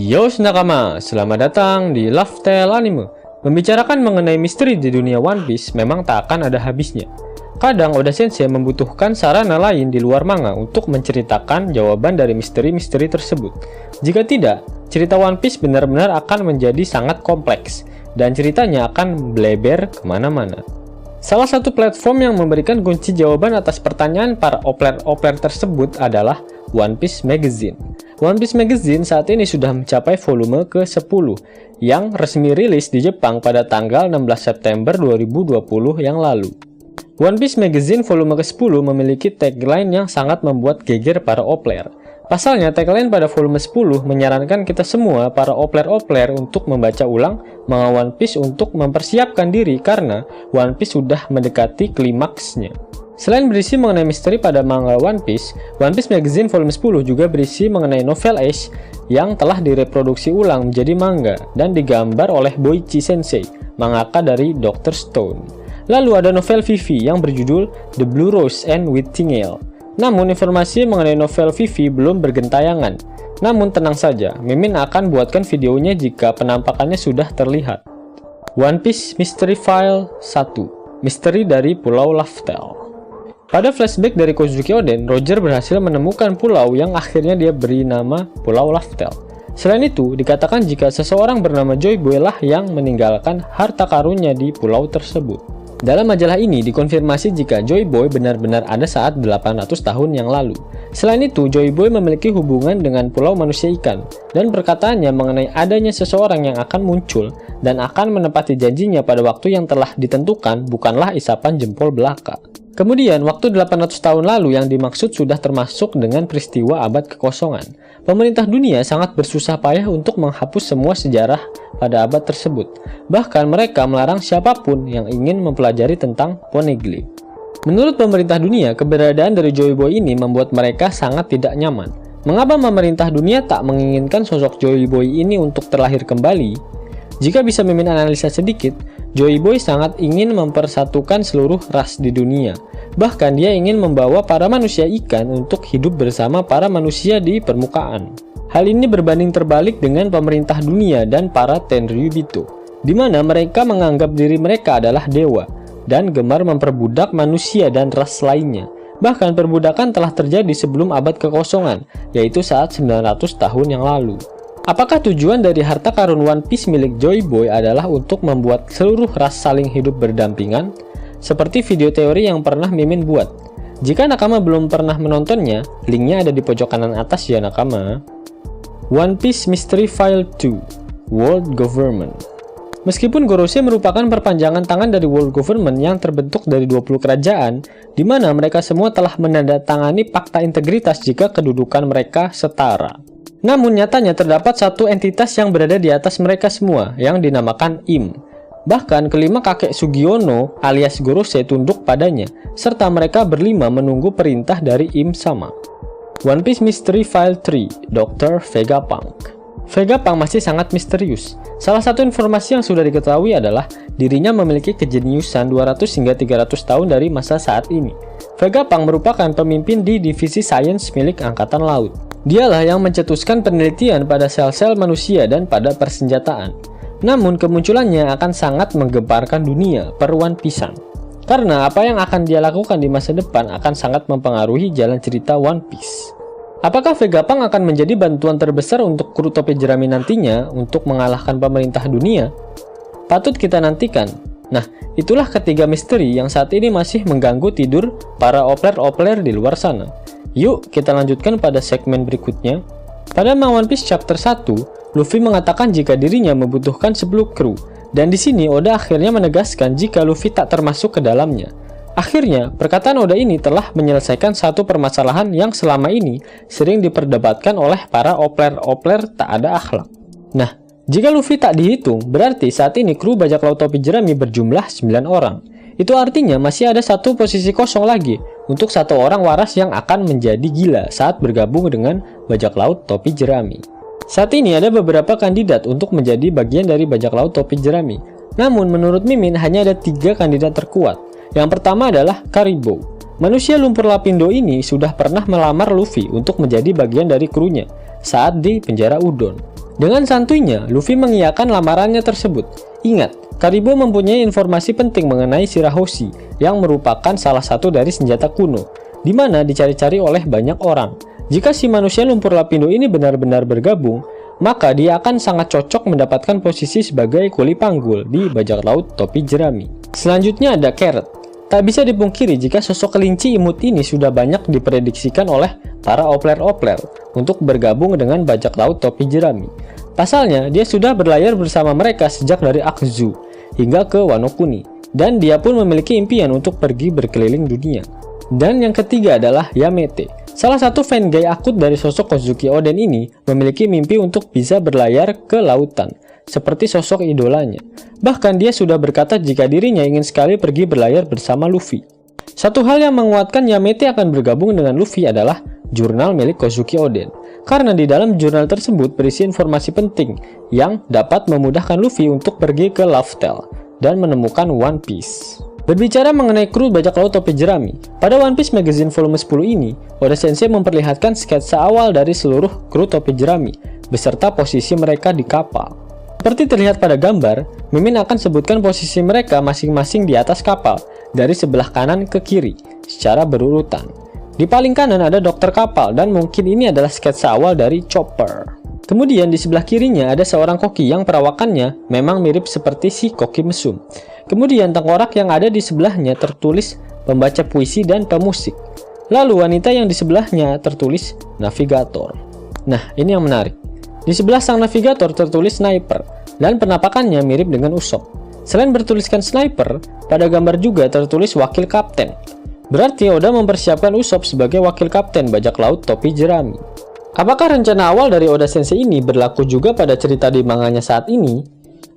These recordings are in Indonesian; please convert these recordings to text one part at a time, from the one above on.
Yo nakama, selamat datang di Love Tale Anime. Membicarakan mengenai misteri di dunia One Piece memang tak akan ada habisnya. Kadang Oda Sensei membutuhkan sarana lain di luar manga untuk menceritakan jawaban dari misteri-misteri tersebut. Jika tidak, cerita One Piece benar-benar akan menjadi sangat kompleks, dan ceritanya akan bleber kemana-mana. Salah satu platform yang memberikan kunci jawaban atas pertanyaan para opler-opler tersebut adalah One Piece Magazine. One Piece Magazine saat ini sudah mencapai volume ke-10 yang resmi rilis di Jepang pada tanggal 16 September 2020 yang lalu. One Piece Magazine volume ke-10 memiliki tagline yang sangat membuat geger para opler. Pasalnya, tagline pada volume 10 menyarankan kita semua para opler-opler untuk membaca ulang manga One Piece untuk mempersiapkan diri karena One Piece sudah mendekati klimaksnya. Selain berisi mengenai misteri pada manga One Piece Magazine volume 10 juga berisi mengenai novel Ace yang telah direproduksi ulang menjadi manga dan digambar oleh Boichi Sensei, mangaka dari Dr. Stone. Lalu ada novel Vivi yang berjudul The Blue Rose and Whittingale. Namun informasi mengenai novel Vivi belum bergentayangan. Namun tenang saja, Mimin akan buatkan videonya jika penampakannya sudah terlihat. One Piece Mystery File 1, Misteri dari Pulau Laftel. Pada flashback dari Kozuki Oden, Roger berhasil menemukan pulau yang akhirnya dia beri nama Pulau Laftel. Selain itu, dikatakan jika seseorang bernama Joy Boy lah yang meninggalkan harta karunnya di pulau tersebut. Dalam majalah ini dikonfirmasi jika Joy Boy benar-benar ada saat 800 tahun yang lalu. Selain itu, Joy Boy memiliki hubungan dengan pulau manusia ikan, dan perkataannya mengenai adanya seseorang yang akan muncul dan akan menepati janjinya pada waktu yang telah ditentukan bukanlah isapan jempol belaka. Kemudian, waktu 800 tahun lalu yang dimaksud sudah termasuk dengan peristiwa abad kekosongan. Pemerintah dunia sangat bersusah payah untuk menghapus semua sejarah pada abad tersebut. Bahkan mereka melarang siapapun yang ingin mempelajari tentang Poneglyph. Menurut pemerintah dunia, keberadaan dari Joy Boy ini membuat mereka sangat tidak nyaman. Mengapa pemerintah dunia tak menginginkan sosok Joy Boy ini untuk terlahir kembali? Jika bisa Mimin analisa sedikit, Joy Boy sangat ingin mempersatukan seluruh ras di dunia. Bahkan dia ingin membawa para manusia ikan untuk hidup bersama para manusia di permukaan. Hal ini berbanding terbalik dengan pemerintah dunia dan para Tenryubito, di mana mereka menganggap diri mereka adalah dewa dan gemar memperbudak manusia dan ras lainnya. Bahkan perbudakan telah terjadi sebelum abad kekosongan, yaitu saat 900 tahun yang lalu. Apakah tujuan dari harta karun One Piece milik Joy Boy adalah untuk membuat seluruh ras saling hidup berdampingan? Seperti video teori yang pernah Mimin buat. Jika nakama belum pernah menontonnya, linknya ada di pojok kanan atas ya nakama. One Piece Mystery File 2, World Government. Meskipun Gorosei merupakan perpanjangan tangan dari World Government yang terbentuk dari 20 kerajaan, di mana mereka semua telah menandatangani fakta integritas jika kedudukan mereka setara. Namun nyatanya terdapat satu entitas yang berada di atas mereka semua yang dinamakan Im. Bahkan kelima kakek Sugiono alias Gorosei tunduk padanya, serta mereka berlima menunggu perintah dari Im sama. One Piece Mystery File 3, Dr. Vegapunk. Vegapunk masih sangat misterius. Salah satu informasi yang sudah diketahui adalah dirinya memiliki kejeniusan 200 hingga 300 tahun dari masa saat ini. Vegapunk merupakan pemimpin di divisi sains milik Angkatan Laut. Dialah yang mencetuskan penelitian pada sel-sel manusia dan pada persenjataan. Namun kemunculannya akan sangat menggemparkan dunia per One Piece-an. Karena apa yang akan dia lakukan di masa depan akan sangat mempengaruhi jalan cerita One Piece. Apakah Vegapunk akan menjadi bantuan terbesar untuk kru topi jerami nantinya untuk mengalahkan pemerintah dunia? Patut kita nantikan. Nah, itulah ketiga misteri yang saat ini masih mengganggu tidur para opler-opler di luar sana. Yuk kita lanjutkan pada segmen berikutnya. Pada manga One Piece chapter 1, Luffy mengatakan jika dirinya membutuhkan 10 kru, dan di sini Oda akhirnya menegaskan jika Luffy tak termasuk ke dalamnya. Akhirnya, perkataan Oda ini telah menyelesaikan satu permasalahan yang selama ini sering diperdebatkan oleh para opler-opler tak ada akhlak. Nah, jika Luffy tak dihitung, berarti saat ini kru bajak laut topi jerami berjumlah 9 orang. Itu artinya masih ada satu posisi kosong lagi untuk satu orang waras yang akan menjadi gila saat bergabung dengan bajak laut topi jerami. Saat ini ada beberapa kandidat untuk menjadi bagian dari bajak laut topi jerami. Namun menurut Mimin hanya ada 3 kandidat terkuat. Yang pertama adalah Karibo. Manusia lumpur lapindo ini sudah pernah melamar Luffy untuk menjadi bagian dari krunya saat di penjara Udon. Dengan santuinya, Luffy mengiyakan lamarannya tersebut. Ingat, Karibo mempunyai informasi penting mengenai Shirahoshi yang merupakan salah satu dari senjata kuno, di mana dicari-cari oleh banyak orang. Jika si manusia lumpur lapindo ini benar-benar bergabung, maka dia akan sangat cocok mendapatkan posisi sebagai kuli panggul di bajak laut topi jerami. Selanjutnya ada Carrot. Tak bisa dipungkiri jika sosok kelinci imut ini sudah banyak diprediksikan oleh para opler-opler untuk bergabung dengan bajak laut topi jerami. Pasalnya, dia sudah berlayar bersama mereka sejak dari Akzu hingga ke Wano Kuni, dan dia pun memiliki impian untuk pergi berkeliling dunia. Dan yang ketiga adalah Yamete. Salah satu fan gay akut dari sosok Kozuki Oden ini memiliki mimpi untuk bisa berlayar ke lautan, seperti sosok idolanya. Bahkan dia sudah berkata jika dirinya ingin sekali pergi berlayar bersama Luffy. Satu hal yang menguatkan Yamete akan bergabung dengan Luffy adalah jurnal milik Kozuki Oden. Karena di dalam jurnal tersebut berisi informasi penting yang dapat memudahkan Luffy untuk pergi ke Laugh Tale dan menemukan One Piece. Berbicara mengenai kru bajak laut topi jerami, pada One Piece Magazine volume 10 ini, Oda Sensei memperlihatkan sketsa awal dari seluruh kru topi jerami, beserta posisi mereka di kapal. Seperti terlihat pada gambar, Mimin akan sebutkan posisi mereka masing-masing di atas kapal, dari sebelah kanan ke kiri, secara berurutan. Di paling kanan ada dokter kapal, dan mungkin ini adalah sketsa awal dari Chopper. Kemudian di sebelah kirinya ada seorang koki yang perawakannya memang mirip seperti si koki mesum. Kemudian tengkorak yang ada di sebelahnya tertulis pembaca puisi dan pemusik. Lalu wanita yang di sebelahnya tertulis navigator. Nah, ini yang menarik. Di sebelah sang navigator tertulis sniper, dan penampakannya mirip dengan Usopp. Selain bertuliskan sniper, pada gambar juga tertulis wakil kapten. Berarti Oda mempersiapkan Usopp sebagai wakil kapten bajak laut topi jerami. Apakah rencana awal dari Oda Sensei ini berlaku juga pada cerita di manganya saat ini?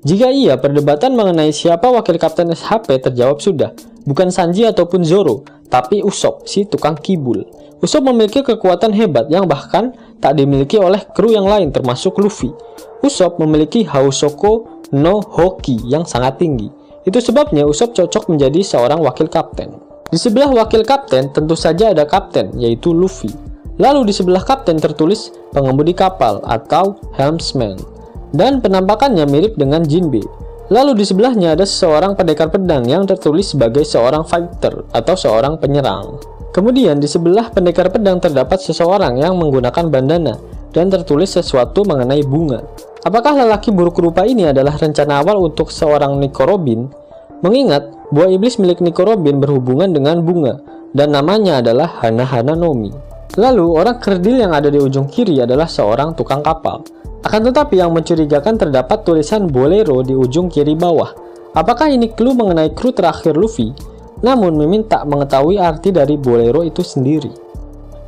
Jika iya, perdebatan mengenai siapa wakil kapten SHP terjawab sudah. Bukan Sanji ataupun Zoro, tapi Usopp, si tukang kibul. Usopp memiliki kekuatan hebat yang bahkan tak dimiliki oleh kru yang lain termasuk Luffy. Usopp memiliki Hausoko no Hoki yang sangat tinggi. Itu sebabnya Usopp cocok menjadi seorang wakil kapten. Di sebelah wakil kapten tentu saja ada kapten, yaitu Luffy. Lalu di sebelah kapten tertulis pengemudi kapal atau helmsman, dan penampakannya mirip dengan Jinbe. Lalu di sebelahnya ada seorang pendekar pedang yang tertulis sebagai seorang fighter atau seorang penyerang. Kemudian di sebelah pendekar pedang terdapat seseorang yang menggunakan bandana dan tertulis sesuatu mengenai bunga. Apakah lelaki buruk rupa ini adalah rencana awal untuk seorang Nico Robin? Mengingat buah iblis milik Nico Robin berhubungan dengan bunga dan namanya adalah Hana-Hana Nomi. Lalu orang kerdil yang ada di ujung kiri adalah seorang tukang kapal. Akan tetapi yang mencurigakan terdapat tulisan Bolero di ujung kiri bawah. Apakah ini clue mengenai kru terakhir Luffy? Namun Mimin tak mengetahui arti dari Bolero itu sendiri.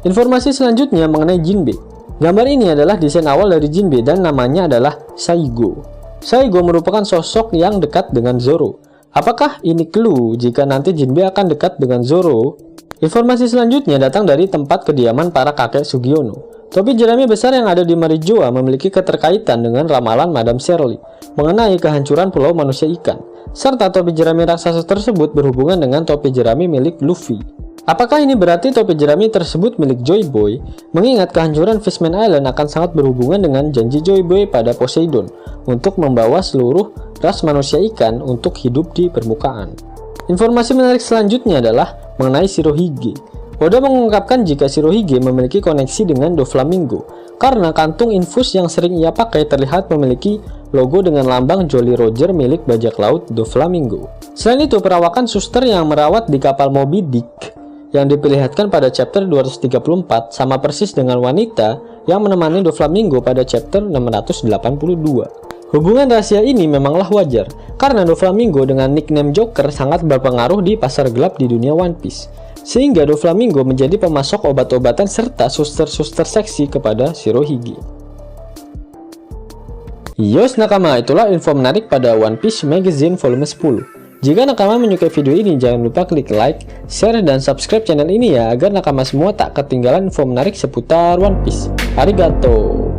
Informasi selanjutnya mengenai Jinbe. Gambar ini adalah desain awal dari Jinbe dan namanya adalah Saigo. Saigo merupakan sosok yang dekat dengan Zoro. Apakah ini clue jika nanti Jinbe akan dekat dengan Zoro? Informasi selanjutnya datang dari tempat kediaman para kakek Sugiono. Topi jerami besar yang ada di Marijoa memiliki keterkaitan dengan ramalan Madame Shirley mengenai kehancuran pulau manusia ikan, serta topi jerami raksasa tersebut berhubungan dengan topi jerami milik Luffy. Apakah ini berarti topi jerami tersebut milik Joy Boy? Mengingat kehancuran Fishman Island akan sangat berhubungan dengan janji Joy Boy pada Poseidon untuk membawa seluruh ras manusia ikan untuk hidup di permukaan. Informasi menarik selanjutnya adalah mengenai Shirohige. Oda mengungkapkan jika Shirohige memiliki koneksi dengan Doflamingo karena kantung infus yang sering ia pakai terlihat memiliki logo dengan lambang Jolly Roger milik bajak laut Doflamingo. Selain itu, perawakan suster yang merawat di kapal Moby Dick yang diperlihatkan pada chapter 234 sama persis dengan wanita yang menemani Doflamingo pada chapter 682. Hubungan rahasia ini memanglah wajar, karena Doflamingo dengan nickname Joker sangat berpengaruh di pasar gelap di dunia One Piece, sehingga Doflamingo menjadi pemasok obat-obatan serta suster-suster seksi kepada Shirohige. Yos nakama, itulah info menarik pada One Piece Magazine volume 10. Jika nakama menyukai video ini, jangan lupa klik like, share, dan subscribe channel ini ya, agar nakama semua tak ketinggalan info menarik seputar One Piece. Arigato!